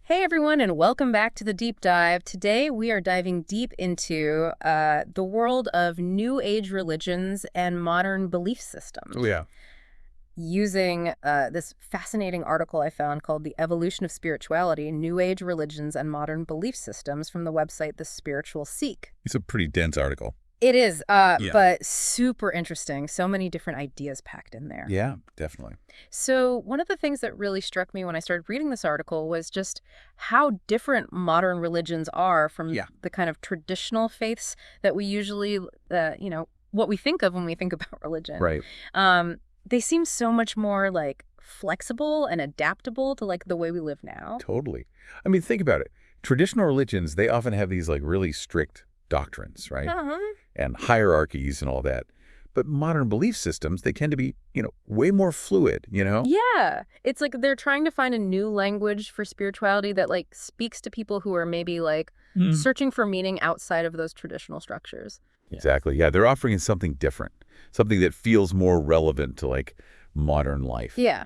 Hey everyone, and welcome back to the Deep Dive. Today we are diving deep into the world of New Age religions and modern belief systems. Oh, yeah. Using this fascinating article I found called The Evolution of Spirituality, New Age Religions and Modern Belief Systems from the website The Spiritual Seek. It's a pretty dense article. It is, Yeah. but super interesting. So many different ideas packed in there. Yeah, definitely. So one of the things that really struck me when I started reading this article was just how different modern religions are from Yeah. the kind of traditional faiths that we usually, what we think of when we think about religion. Right. They seem so much more like flexible and adaptable to like the way we live now. Totally. I mean, think about it. Traditional religions, they often have these like really strict doctrines, right? Uh-huh. And hierarchies and all that. But modern belief systems, they tend to be, way more fluid, Yeah. It's like they're trying to find a new language for spirituality that like speaks to people who are maybe like searching for meaning outside of those traditional structures. Exactly. Yeah, they're offering something different, something that feels more relevant to like modern life. Yeah.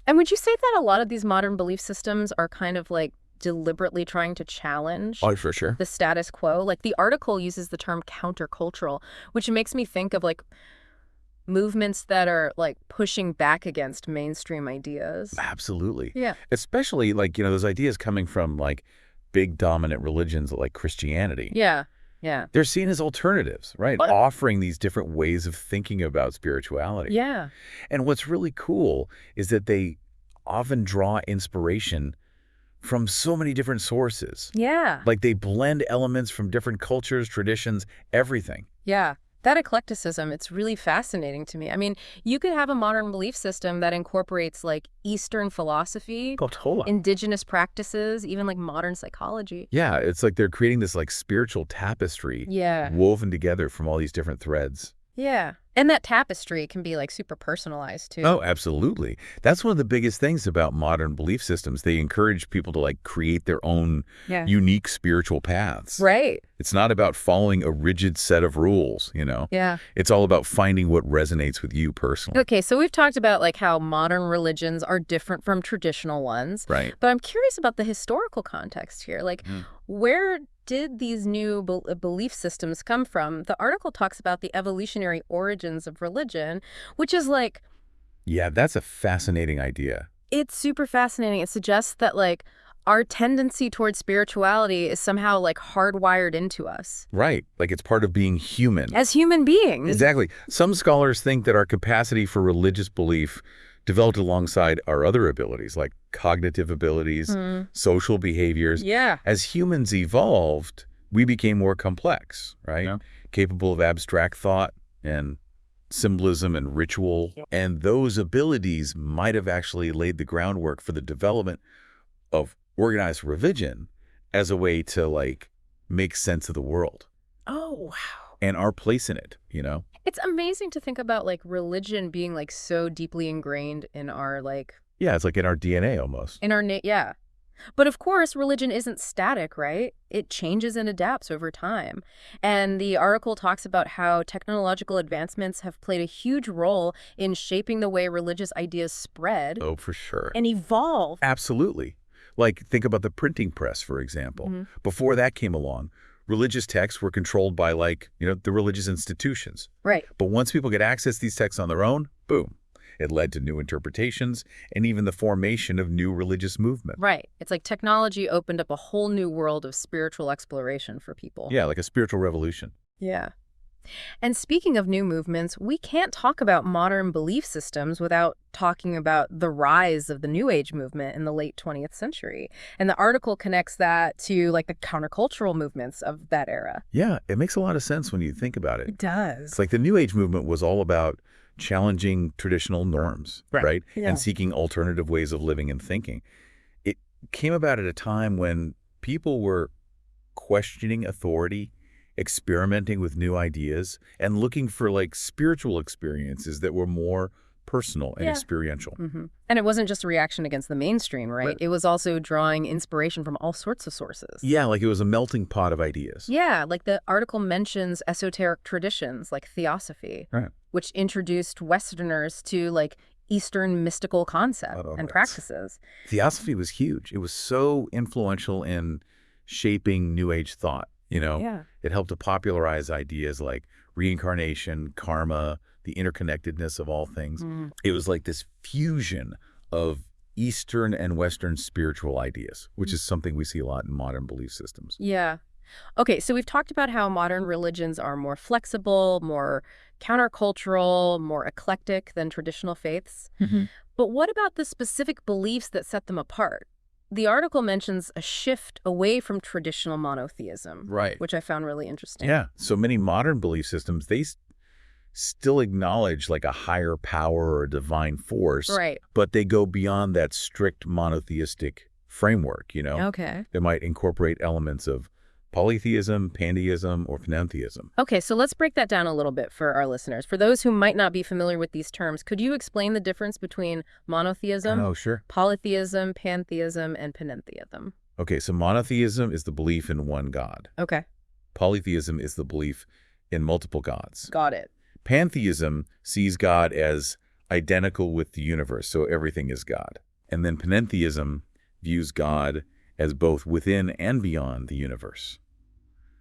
And would you say that a lot of these modern belief systems are kind of like deliberately trying to challenge Oh, for sure. the status quo? Like the article uses the term countercultural, which makes me think of like movements that are like pushing back against mainstream ideas. Absolutely. Yeah. Especially like, those ideas coming from like big dominant religions like Christianity. Yeah. Yeah. They're seen as alternatives, right? What? Offering these different ways of thinking about spirituality. Yeah. And what's really cool is that they often draw inspiration from so many different sources. Yeah. Like they blend elements from different cultures, traditions, everything. Yeah. That eclecticism, it's really fascinating to me. I mean, you could have a modern belief system that incorporates like Eastern philosophy, Totally. indigenous practices, even like modern psychology. Yeah, it's like they're creating this like spiritual tapestry Yeah. woven together from all these different threads. Yeah. And that tapestry can be like super personalized too. Oh, absolutely. That's one of the biggest things about modern belief systems. They encourage people to like create their own Yeah. unique spiritual paths. Right. It's not about following a rigid set of rules, Yeah. It's all about finding what resonates with you personally. Okay, so we've talked about like how modern religions are different from traditional ones. Right. But I'm curious about the historical context here. Like, where did these new belief systems come from? The article talks about the evolutionary origins of religion, which is like, Yeah, that's a fascinating idea. it's super fascinating. It suggests that like our tendency towards spirituality is somehow like hardwired into us Right. Like it's part of being human. as human beings. Exactly. Some scholars think that our capacity for religious belief developed alongside our other abilities, like cognitive abilities, social behaviors. Yeah. As humans evolved, we became more complex, right? Yeah. Capable of abstract thought and symbolism and ritual. And those abilities might have actually laid the groundwork for the development of organized religion as a way to, like, make sense of the world Oh, wow. and our place in it, It's amazing to think about like religion being like so deeply ingrained in our like Yeah, it's like in our DNA almost. yeah. But of course, religion isn't static, right? It changes and adapts over time. And the article talks about how technological advancements have played a huge role in shaping the way religious ideas spread Oh, for sure. and evolve. Absolutely. Like, think about the printing press, for example. Before that came along, religious texts were controlled by, like, the religious institutions. Right. But once people get access to these texts on their own, boom, it led to new interpretations and even the formation of new religious movements. Right. It's like technology opened up a whole new world of spiritual exploration for people. Yeah, like a spiritual revolution. Yeah. And speaking of new movements, we can't talk about modern belief systems without talking about the rise of the New Age movement in the late 20th century. And the article connects that to like the countercultural movements of that era. Yeah, it makes a lot of sense when you think about it. It does. It's like the New Age movement was all about challenging traditional norms, right? Yeah. And seeking alternative ways of living and thinking. It came about at a time when people were questioning authority, experimenting with new ideas, and looking for like spiritual experiences that were more personal and experiential. And it wasn't just a reaction against the mainstream, right? It was also drawing inspiration from all sorts of sources. Yeah, like it was a melting pot of ideas. Yeah, like the article mentions esoteric traditions like theosophy, Right. which introduced Westerners to like Eastern mystical concept Oh, and right. practices. Theosophy was huge. It was so influential in shaping New Age thought, you know? Yeah. It helped to popularize ideas like reincarnation, karma, the interconnectedness of all things. Mm. It was like this fusion of Eastern and Western spiritual ideas, which is something we see a lot in modern belief systems. Yeah. Okay, so we've talked about how modern religions are more flexible, more countercultural, more eclectic than traditional faiths. Hmm. But what about the specific beliefs that set them apart? The article mentions a shift away from traditional monotheism, Right. which I found really interesting. Yeah. So many modern belief systems, they still acknowledge like a higher power or a divine force, Right. but they go beyond that strict monotheistic framework, you know? Okay. They might incorporate elements of polytheism, pantheism, or pantheism. Okay, so let's break that down a little bit for our listeners. For those who might not be familiar with these terms, could you explain the difference between monotheism, Oh, sure. polytheism, pantheism, and panentheism? Okay, so monotheism is the belief in one God. Okay, Polytheism is the belief in multiple gods. got it. Pantheism sees God as identical with the universe, so everything is God. And then panentheism views God as both within and beyond the universe.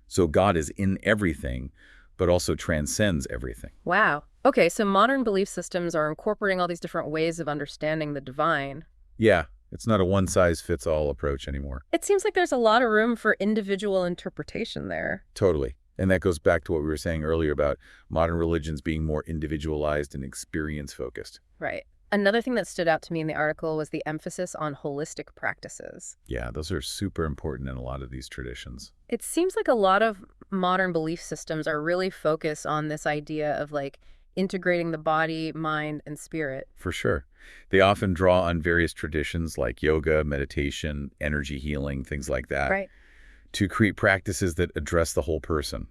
So God is in everything, but also transcends everything. Wow. Okay, so modern belief systems are incorporating all these different ways of understanding the divine. Yeah, it's not a one-size-fits-all approach anymore. It seems like there's a lot of room for individual interpretation there. Totally. And that goes back to what we were saying earlier about modern religions being more individualized and experience-focused. Right. Another thing that stood out to me in the article was the emphasis on holistic practices. Yeah, those are super important in a lot of these traditions. It seems like a lot of modern belief systems are really focused on this idea of like integrating the body, mind, and spirit. For sure. They often draw on various traditions like yoga, meditation, energy healing, things like that, Right. to create practices that address the whole person.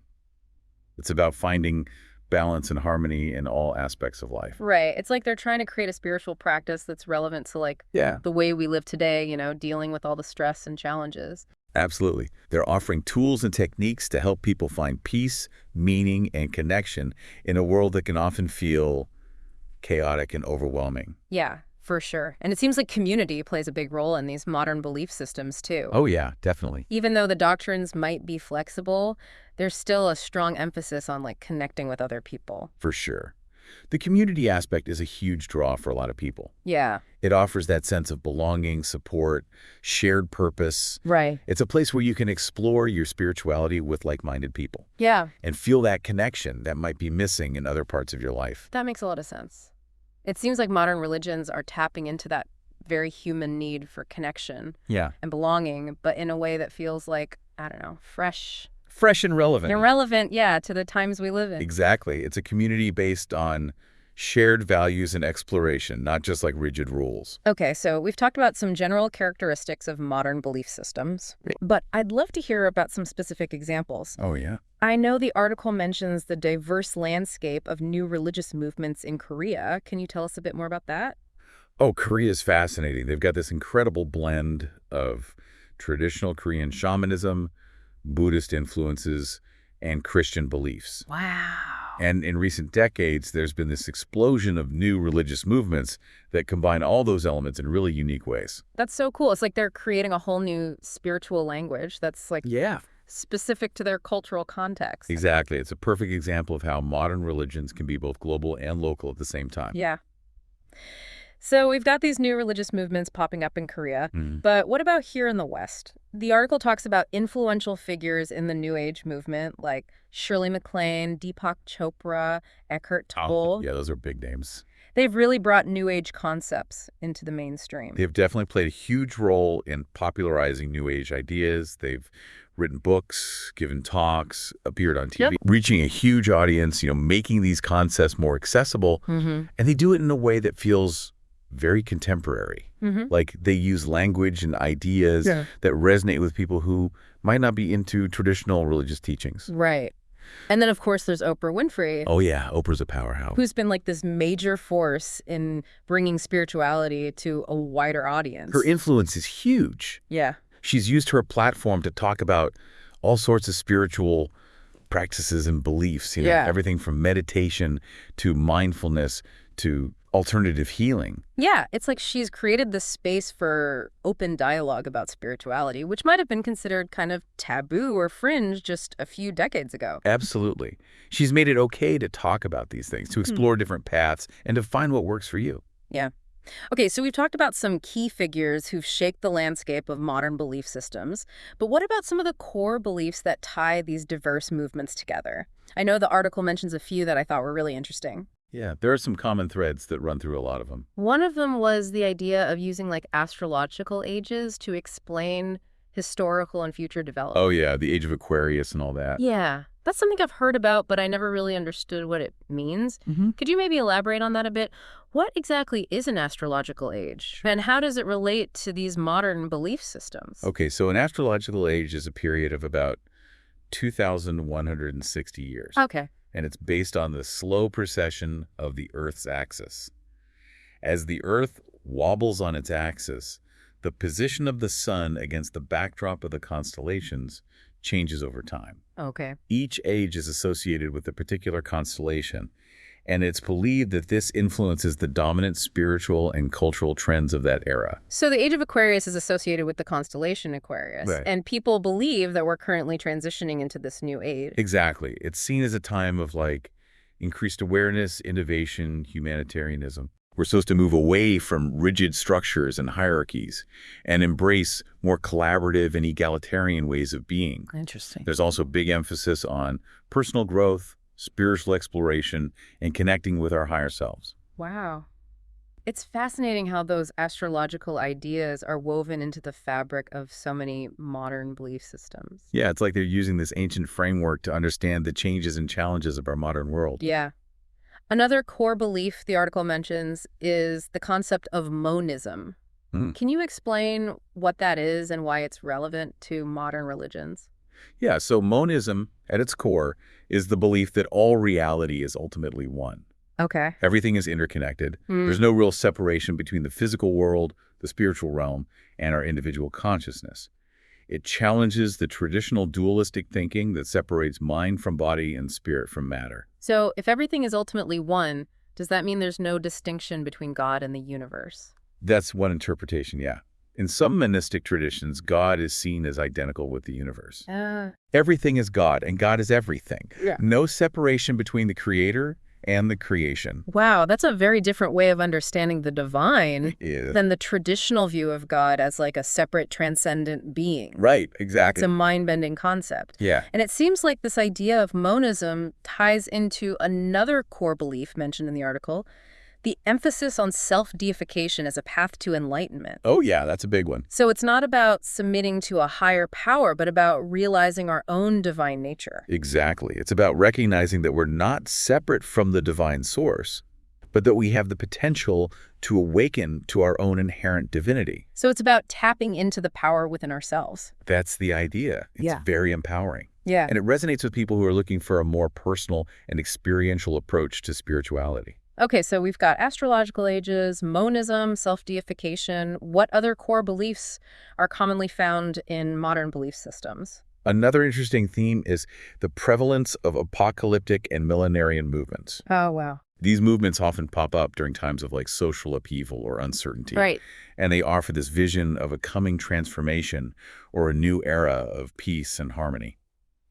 It's about finding balance and harmony in all aspects of life. Right. It's like they're trying to create a spiritual practice that's relevant to like Yeah, the way we live today, dealing with all the stress and challenges. absolutely. They're offering tools and techniques to help people find peace, meaning, and connection in a world that can often feel chaotic and overwhelming. Yeah, for sure. And it seems like community plays a big role in these modern belief systems too. Oh yeah, definitely. Even though the doctrines might be flexible, there's still a strong emphasis on like connecting with other people. For sure. The community aspect is a huge draw for a lot of people. Yeah. It offers that sense of belonging, support, shared purpose. Right. It's a place where you can explore your spirituality with like-minded people Yeah, and feel that connection that might be missing in other parts of your life. that makes a lot of sense. It seems like modern religions are tapping into that very human need for connection Yeah. and belonging, but in a way that feels like, I don't know, fresh Fresh and relevant. and relevant, yeah, to the times we live in. Exactly. It's a community based on shared values and exploration, not just like rigid rules. Okay, so we've talked about some general characteristics of modern belief systems, but I'd love to hear about some specific examples. Oh, yeah. I know the article mentions the diverse landscape of new religious movements in Korea. Can you tell us a bit more about that? Oh, Korea is fascinating. They've got this incredible blend of traditional Korean shamanism, Buddhist influences, and Christian beliefs. Wow. And in recent decades, there's been this explosion of new religious movements that combine all those elements in really unique ways. That's so cool. It's like they're creating a whole new spiritual language that's like Yeah. specific to their cultural context. Exactly. It's a perfect example of how modern religions can be both global and local at the same time. Yeah. So we've got these new religious movements popping up in Korea, Mm. but what about here in the West? The article talks about influential figures in the New Age movement like Shirley MacLaine, Deepak Chopra, Eckhart Tolle. Yeah, those are big names. They've really brought New Age concepts into the mainstream. They've definitely played a huge role in popularizing New Age ideas. They've written books, given talks, appeared on TV, reaching a huge audience, making these concepts more accessible. Mm-hmm. And they do it in a way that feels very contemporary. Mm-hmm. Like they use language and ideas that resonate with people who might not be into traditional religious teachings. Right. And then, of course, there's Oprah Winfrey, Oh, yeah. Oprah's a powerhouse. who's been like this major force in bringing spirituality to a wider audience. Her influence is huge. Yeah. She's used her platform to talk about all sorts of spiritual practices and beliefs, Yeah. everything from meditation to mindfulness to alternative healing. Yeah, it's like she's created this space for open dialogue about spirituality, which might have been considered kind of taboo or fringe just a few decades ago. Absolutely. She's made it okay to talk about these things, to Hmm. explore different paths, and to find what works for you. Yeah. Okay, so we've talked about some key figures who've shaped the landscape of modern belief systems, but what about some of the core beliefs that tie these diverse movements together? I know the article mentions a few that I thought were really interesting. Yeah, there are some common threads that run through a lot of them. One of them was the idea of using like astrological ages to explain historical and future Oh development. yeah, the Age of Aquarius and all that. Yeah, that's something I've heard about, but I never really understood what it means. hmm Could you maybe elaborate on that a bit? What exactly is an astrological age? And how does it relate to these modern belief systems? Okay, so an astrological age is a period of about 2,160 years, Okay. and it's based on the slow precession of the Earth's axis. As the Earth wobbles on its axis, the position of the sun against the backdrop of the constellations changes over time. Okay. Each age is associated with a particular constellation, and it's believed that this influences the dominant spiritual and cultural trends of that era. So the age of Aquarius is associated with the constellation Aquarius, Right. and people believe that we're currently transitioning into this new age. Exactly. It's seen as a time of increased awareness, innovation, humanitarianism. We're supposed to move away from rigid structures and hierarchies and embrace more collaborative and egalitarian ways of being. Interesting. There's also big emphasis on personal growth, spiritual exploration, and connecting with our higher selves. Wow. It's fascinating how those astrological ideas are woven into the fabric of so many modern belief systems. Yeah, it's like they're using this ancient framework to understand the changes and challenges of our modern world. Yeah. Another core belief the article mentions is the concept of monism. Mm. Can you explain what that is and why it's relevant to modern religions? Yeah, so monism, at its core, is the belief that all reality is ultimately one. Okay. Everything is interconnected. Mm. There's no real separation between the physical world, the spiritual realm, and our individual consciousness. It challenges the traditional dualistic thinking that separates mind from body and spirit from matter. So if everything is ultimately one, does that mean there's no distinction between God and the universe? That's one interpretation, yeah. In some monistic traditions, God is seen as identical with the universe. Everything is God, and God is everything. Yeah. No separation between the creator and the creation. Wow, that's a very different way of understanding the divine Is than the traditional view of God as like a separate transcendent being. right, It's exactly. a mind-bending concept. Yeah. And it seems like this idea of monism ties into another core belief mentioned in the article, the emphasis on self-deification as a path to enlightenment. Oh, yeah, that's a big one. So it's not about submitting to a higher power, but about realizing our own divine nature. Exactly. It's about recognizing that we're not separate from the divine source, but that we have the potential to awaken to our own inherent divinity. So it's about tapping into the power within ourselves. That's the idea. It's Yeah. very empowering. Yeah. And it resonates with people who are looking for a more personal and experiential approach to spirituality. Okay, so we've got astrological ages, monism, self-deification. What other core beliefs are commonly found in modern belief systems? Another interesting theme is the prevalence of apocalyptic and millenarian movements. Oh, wow. These movements often pop up during times of social upheaval or uncertainty. Right. And they offer this vision of a coming transformation or a new era of peace and harmony.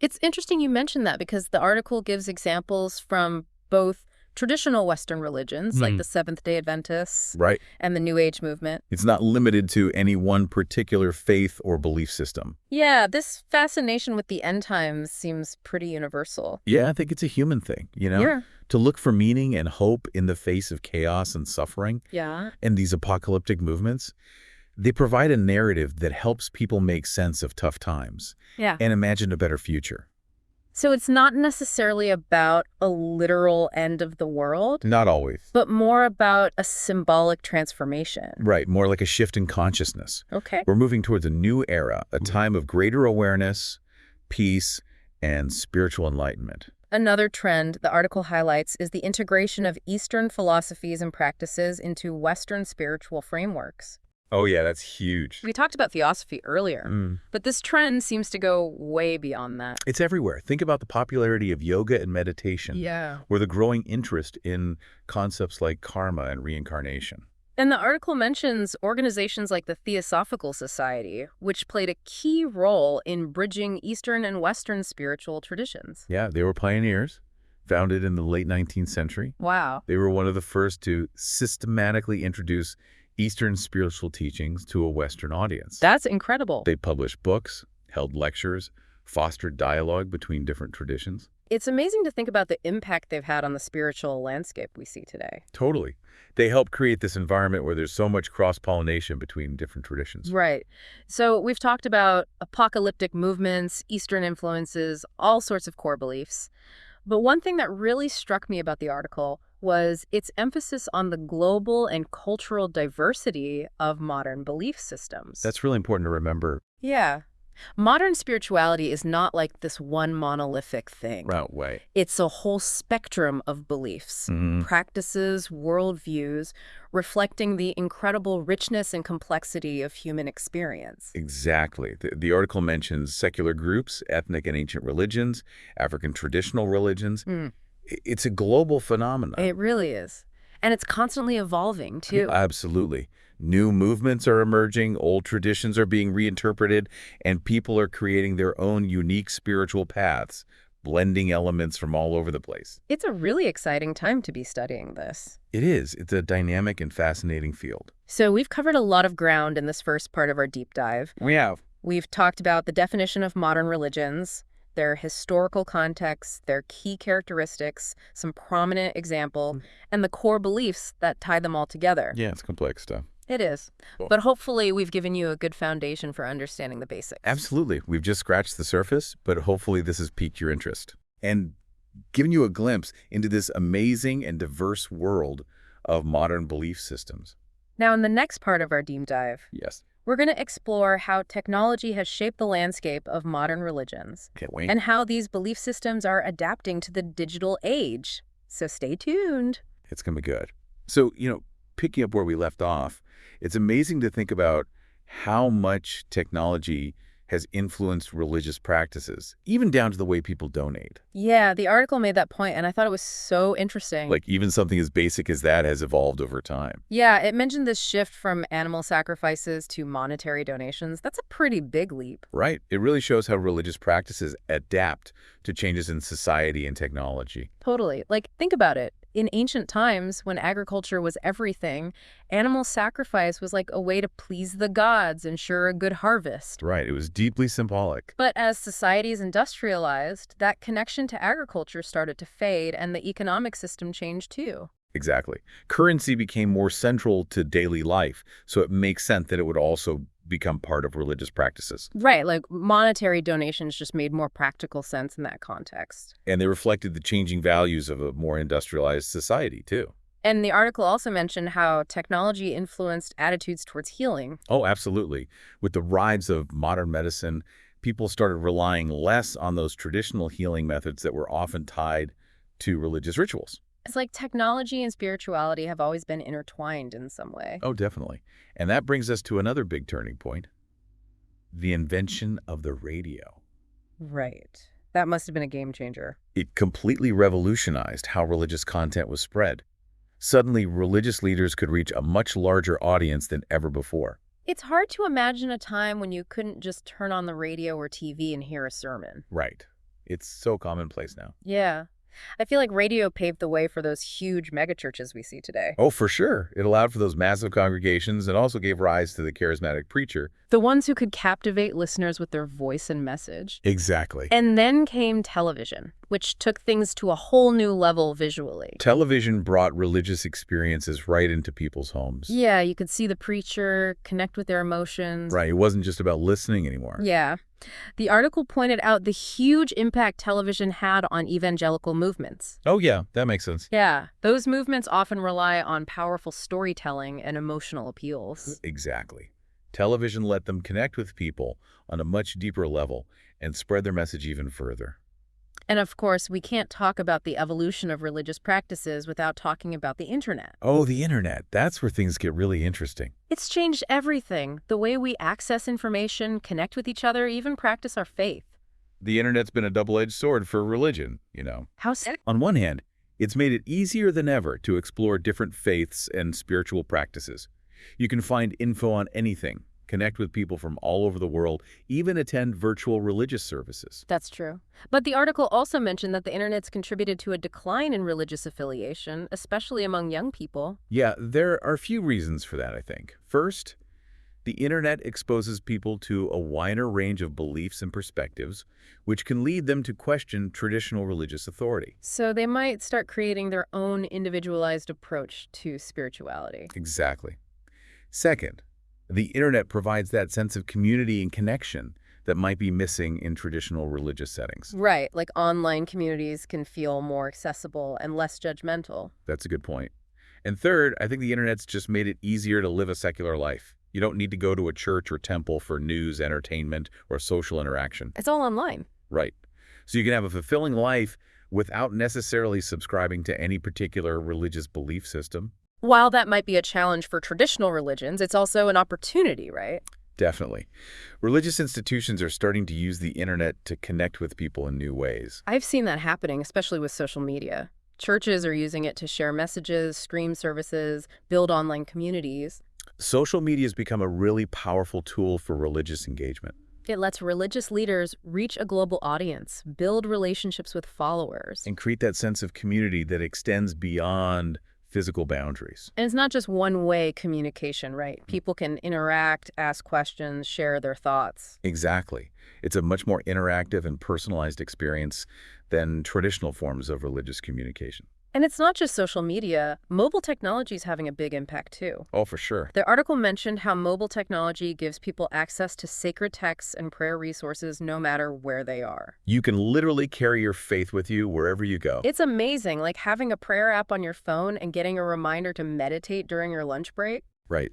It's interesting you mentioned that because the article gives examples from both traditional Western religions, like the Seventh-day Adventists Right. and the New Age movement. It's not limited to any one particular faith or belief system. Yeah, this fascination with the end times seems pretty universal. Yeah, I think it's a human thing, Yeah. to look for meaning and hope in the face of chaos and suffering. Yeah. And these apocalyptic movements, they provide a narrative that helps people make sense of tough times Yeah. and imagine a better future. So it's not necessarily about a literal end of the world, Not always. but more about a symbolic transformation. Right, more like a shift in consciousness. Okay. We're moving towards a new era, a time of greater awareness, peace, and spiritual enlightenment. Another trend the article highlights is the integration of Eastern philosophies and practices into Western spiritual frameworks. Oh, yeah, that's huge. We talked about theosophy earlier, Mm. but this trend seems to go way beyond that. It's everywhere. Think about the popularity of yoga and meditation, Yeah. or the growing interest in concepts like karma and reincarnation. And the article mentions organizations like the Theosophical Society, which played a key role in bridging Eastern and Western spiritual traditions. Yeah, they were pioneers, founded in the late 19th century. Wow. They were one of the first to systematically introduce Eastern spiritual teachings to a Western audience. That's incredible. They published books, held lectures, fostered dialogue between different traditions. It's amazing to think about the impact they've had on the spiritual landscape we see today. Totally. They help create this environment where there's so much cross-pollination between different traditions. Right. So we've talked about apocalyptic movements, Eastern influences, all sorts of core beliefs. But one thing that really struck me about the article was its emphasis on the global and cultural diversity of modern belief systems. That's really important to remember. Yeah. Modern spirituality is not like this one monolithic thing. Right way. It's a whole spectrum of beliefs, practices, worldviews, reflecting the incredible richness and complexity of human experience. Exactly. The article mentions secular groups, ethnic and ancient religions, African traditional religions. It's a global phenomenon. It really is. And it's constantly evolving, too. Absolutely. New movements are emerging, old traditions are being reinterpreted, and people are creating their own unique spiritual paths, blending elements from all over the place. It's a really exciting time to be studying this. It is. It's a dynamic and fascinating field. So we've covered a lot of ground in this first part of our deep dive. We have. We've talked about the definition of modern religions, their historical context, their key characteristics, some prominent example, and the core beliefs that tie them all together. Yeah, it's complex stuff. It is. Cool. But hopefully we've given you a good foundation for understanding the basics. Absolutely. We've just scratched the surface, but hopefully this has piqued your interest and given you a glimpse into this amazing and diverse world of modern belief systems. Now, in the next part of our deep dive, Yes. we're going to explore how technology has shaped the landscape of modern religions Can't wait. and how these belief systems are adapting to the digital age. So stay tuned. It's going to be good. So, picking up where we left off, it's amazing to think about how much technology has influenced religious practices, even down to the way people donate. Yeah, the article made that point, and I thought it was so interesting. Like, even something as basic as that has evolved over time. Yeah, it mentioned this shift from animal sacrifices to monetary donations. That's a pretty big leap. Right. It really shows how religious practices adapt to changes in society and technology. Totally. Like, think about it. In ancient times, when agriculture was everything, animal sacrifice was like a way to please the gods, ensure a good harvest. Right. It was deeply symbolic. But as societies industrialized, that connection to agriculture started to fade, and the economic system changed too. Exactly. Currency became more central to daily life, so it makes sense that it would also become part of religious practices. Right, like monetary donations just made more practical sense in that context. And they reflected the changing values of a more industrialized society, too. And the article also mentioned how technology influenced attitudes towards healing. Oh, absolutely. With the rise of modern medicine, people started relying less on those traditional healing methods that were often tied to religious rituals. It's like technology and spirituality have always been intertwined in some way. Oh, definitely. And that brings us to another big turning point, the invention of the radio. Right. That must have been a game changer. It completely revolutionized how religious content was spread. Suddenly, religious leaders could reach a much larger audience than ever before. It's hard to imagine a time when you couldn't just turn on the radio or TV and hear a sermon. Right. It's so commonplace now. Yeah. I feel like radio paved the way for those huge megachurches we see today. Oh, for sure. It allowed for those massive congregations and also gave rise to the charismatic preacher. The ones who could captivate listeners with their voice and message. Exactly. And then came television, which took things to a whole new level visually. Television brought religious experiences right into people's homes. Yeah, you could see the preacher, connect with their emotions. Right. It wasn't just about listening anymore. Yeah. The article pointed out the huge impact television had on evangelical movements. Oh, yeah. That makes sense. Yeah, those movements often rely on powerful storytelling and emotional appeals. Exactly. Television let them connect with people on a much deeper level and spread their message even further. And of course, we can't talk about the evolution of religious practices without talking about the internet. Oh, the internet. That's where things get really interesting. It's changed everything, the way we access information, connect with each other, even practice our faith. The internet's been a double-edged sword for religion, How sick? On one hand, it's made it easier than ever to explore different faiths and spiritual practices. You can find info on anything, connect with people from all over the world, even attend virtual religious services. That's true. But the article also mentioned that the internet's contributed to a decline in religious affiliation, especially among young people. Yeah, there are a few reasons for that, I think. First, the internet exposes people to a wider range of beliefs and perspectives, which can lead them to question traditional religious authority. So they might start creating their own individualized approach to spirituality. Exactly. Second, the internet provides that sense of community and connection that might be missing in traditional religious settings. Right, like online communities can feel more accessible and less judgmental. That's a good point. And third, I think the internet's just made it easier to live a secular life. You don't need to go to a church or temple for news, entertainment, or social interaction. It's all online. Right. So you can have a fulfilling life without necessarily subscribing to any particular religious belief system. While that might be a challenge for traditional religions, it's also an opportunity, right? Definitely. Religious institutions are starting to use the internet to connect with people in new ways. I've seen that happening, especially with social media. Churches are using it to share messages, stream services, build online communities. Social media has become a really powerful tool for religious engagement. It lets religious leaders reach a global audience, build relationships with followers. And create that sense of community that extends beyond physical boundaries. And it's not just one-way communication, right? People can interact, ask questions, share their thoughts. Exactly. It's a much more interactive and personalized experience than traditional forms of religious communication. And it's not just social media. Mobile technology is having a big impact, too. Oh, for sure. The article mentioned how mobile technology gives people access to sacred texts and prayer resources no matter where they are. You can literally carry your faith with you wherever you go. It's amazing, like having a prayer app on your phone and getting a reminder to meditate during your lunch break. Right.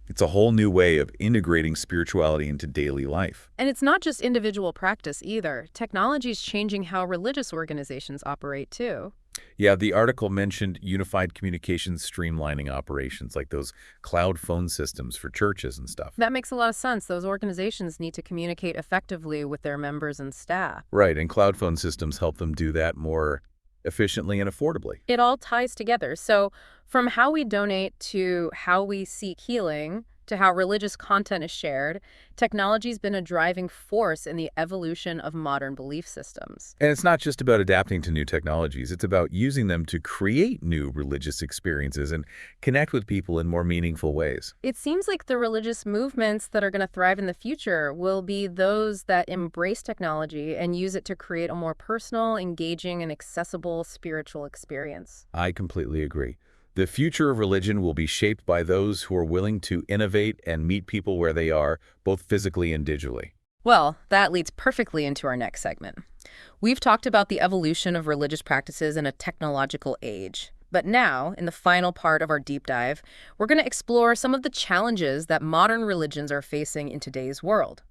It's a whole new way of integrating spirituality into daily life. And it's not just individual practice either. Technology is changing how religious organizations operate, too. Yeah, the article mentioned unified communications streamlining operations, like those cloud phone systems for churches and stuff. That makes a lot of sense. Those organizations need to communicate effectively with their members and staff. Right, and cloud phone systems help them do that more efficiently and affordably. It all ties together. So from how we donate to how we seek healing to how religious content is shared, technology's been a driving force in the evolution of modern belief systems. And it's not just about adapting to new technologies. It's about using them to create new religious experiences and connect with people in more meaningful ways. It seems like the religious movements that are going to thrive in the future will be those that embrace technology and use it to create a more personal, engaging, and accessible spiritual experience. I completely agree. The future of religion will be shaped by those who are willing to innovate and meet people where they are, both physically and digitally. Well, that leads perfectly into our next segment. We've talked about the evolution of religious practices in a technological age. But now, in the final part of our deep dive, we're going to explore some of the challenges that modern religions are facing in today's world.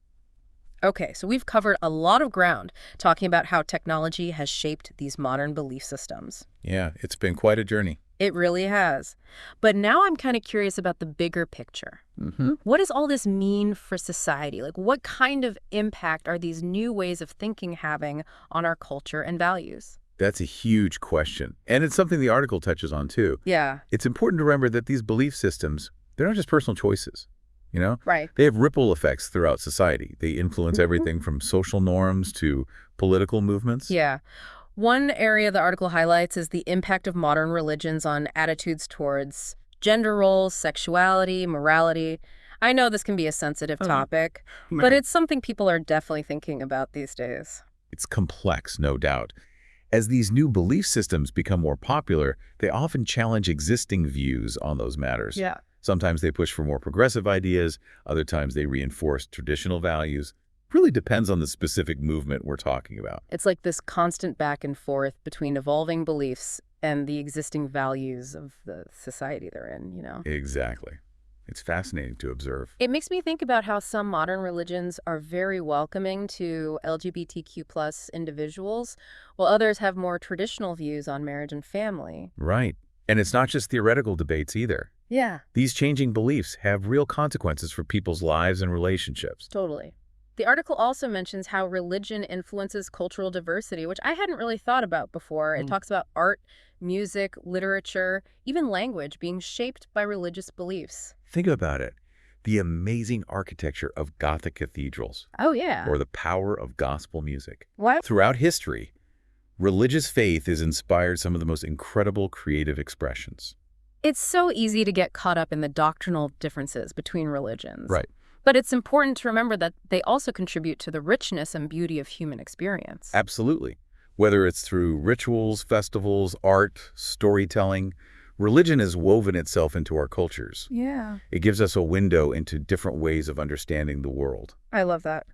Okay, so we've covered a lot of ground talking about how technology has shaped these modern belief systems. Yeah, it's been quite a journey. It really has. But now I'm kind of curious about the bigger picture. What does all this mean for society? Like, what kind of impact are these new ways of thinking having on our culture and values? That's a huge question. And it's something the article touches on, too. Yeah. It's important to remember that these belief systems, they're not just personal choices, Right. They have ripple effects throughout society. They influence everything from social norms to political movements. Yeah. One area the article highlights is the impact of modern religions on attitudes towards gender roles, sexuality, morality. I know this can be a sensitive topic, but it's something people are definitely thinking about these days. It's complex, no doubt. As these new belief systems become more popular, they often challenge existing views on those matters. Yeah. Sometimes they push for more progressive ideas, other times they reinforce traditional values. Really depends on the specific movement we're talking about. It's like this constant back and forth between evolving beliefs and the existing values of the society they're in, Exactly. It's fascinating to observe. It makes me think about how some modern religions are very welcoming to LGBTQ plus individuals, while others have more traditional views on marriage and family. Right. And it's not just theoretical debates either. Yeah, These changing beliefs have real consequences for people's lives and relationships. totally. The article also mentions how religion influences cultural diversity, which I hadn't really thought about before. It talks about art, music, literature, even language being shaped by religious beliefs. Think about it. The amazing architecture of Gothic cathedrals, Oh, yeah. or the power of gospel music. What? Throughout history, religious faith has inspired some of the most incredible creative expressions. It's so easy to get caught up in the doctrinal differences between religions. Right. But it's important to remember that they also contribute to the richness and beauty of human experience. Absolutely. Whether it's through rituals, festivals, art, storytelling, religion has woven itself into our cultures. Yeah. It gives us a window into different ways of understanding the world. I love that.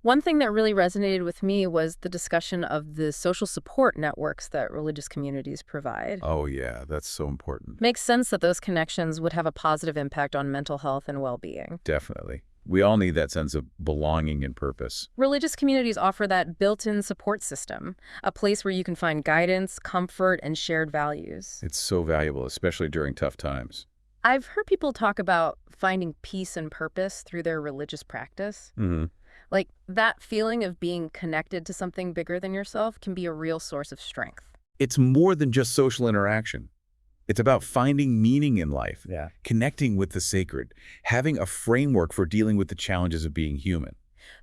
One thing that really resonated with me was the discussion of the social support networks that religious communities provide. Oh yeah, that's so important. Makes sense that those connections would have a positive impact on mental health and well-being. Definitely. We all need that sense of belonging and purpose. Religious communities offer that built-in support system, a place where you can find guidance, comfort, and shared values. It's so valuable, especially during tough times. I've heard people talk about finding peace and purpose through their religious practice. Mm-hmm. Like, that feeling of being connected to something bigger than yourself can be a real source of strength. It's more than just social interaction. It's about finding meaning in life, connecting with the sacred, having a framework for dealing with the challenges of being human.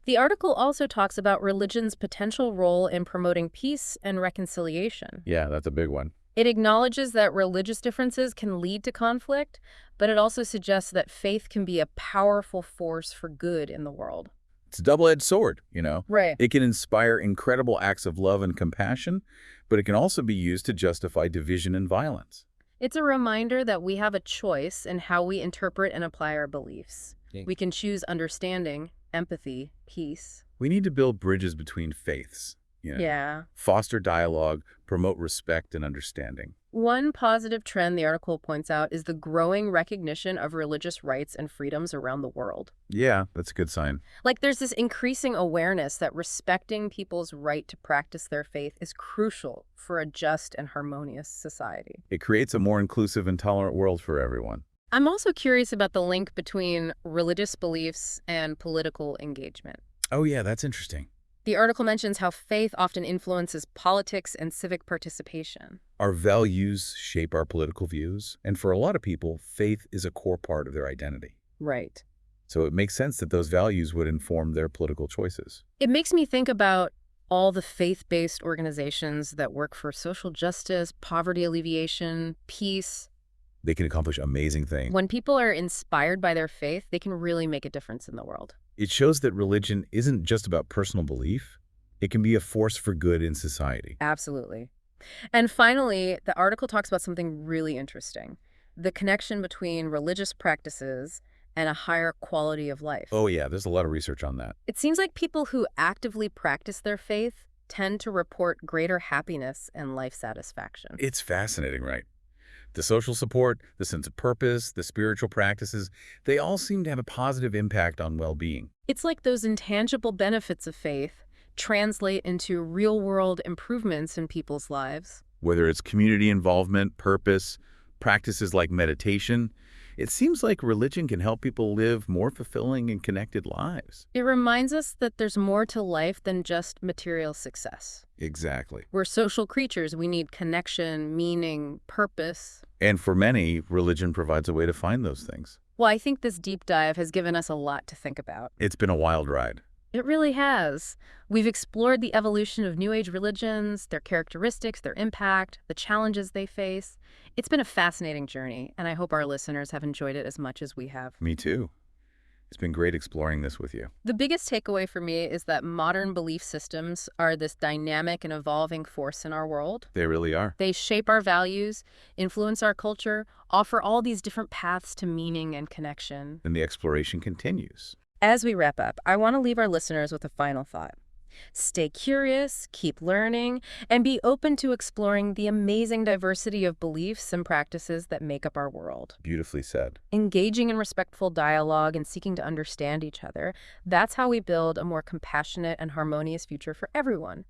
The article also talks about religion's potential role in promoting peace and reconciliation. Yeah, that's a big one. It acknowledges that religious differences can lead to conflict, but it also suggests that faith can be a powerful force for good in the world. It's a double-edged sword, you know. Right. It can inspire incredible acts of love and compassion, but it can also be used to justify division and violence. It's a reminder that we have a choice in how we interpret and apply our beliefs. Yeah. We can choose understanding, empathy, peace. We need to build bridges between faiths, Yeah. foster dialogue, promote respect and understanding. One positive trend the article points out is the growing recognition of religious rights and freedoms around the world. Yeah, that's a good sign. Like, there's this increasing awareness that respecting people's right to practice their faith is crucial for a just and harmonious society. It creates a more inclusive and tolerant world for everyone. I'm also curious about the link between religious beliefs and political engagement. Oh yeah, that's interesting. The article mentions how faith often influences politics and civic participation. Our values shape our political views, and for a lot of people, faith is a core part of their identity. Right. So it makes sense that those values would inform their political choices. It makes me think about all the faith-based organizations that work for social justice, poverty alleviation, peace. They can accomplish amazing things. When people are inspired by their faith, they can really make a difference in the world. It shows that religion isn't just about personal belief. It can be a force for good in society. Absolutely. And finally, the article talks about something really interesting: the connection between religious practices and a higher quality of life. Oh yeah, there's a lot of research on that. It seems like people who actively practice their faith tend to report greater happiness and life satisfaction. It's fascinating, right? The social support, the sense of purpose, the spiritual practices, they all seem to have a positive impact on well-being. It's like those intangible benefits of faith translate into real-world improvements in people's lives. Whether it's community involvement, purpose, practices like meditation, it seems like religion can help people live more fulfilling and connected lives. It reminds us that there's more to life than just material success. Exactly. We're social creatures. We need connection, meaning, purpose. And for many, religion provides a way to find those things. Well, I think this deep dive has given us a lot to think about. It's been a wild ride. It really has. We've explored the evolution of New Age religions, their characteristics, their impact, the challenges they face. It's been a fascinating journey, and I hope our listeners have enjoyed it as much as we have. Me too. It's been great exploring this with you. The biggest takeaway for me is that modern belief systems are this dynamic and evolving force in our world. They really are. They shape our values, influence our culture, offer all these different paths to meaning and connection. And the exploration continues. As we wrap up, I want to leave our listeners with a final thought. Stay curious, keep learning, and be open to exploring the amazing diversity of beliefs and practices that make up our world. Beautifully said. Engaging in respectful dialogue and seeking to understand each other, that's how we build a more compassionate and harmonious future for everyone.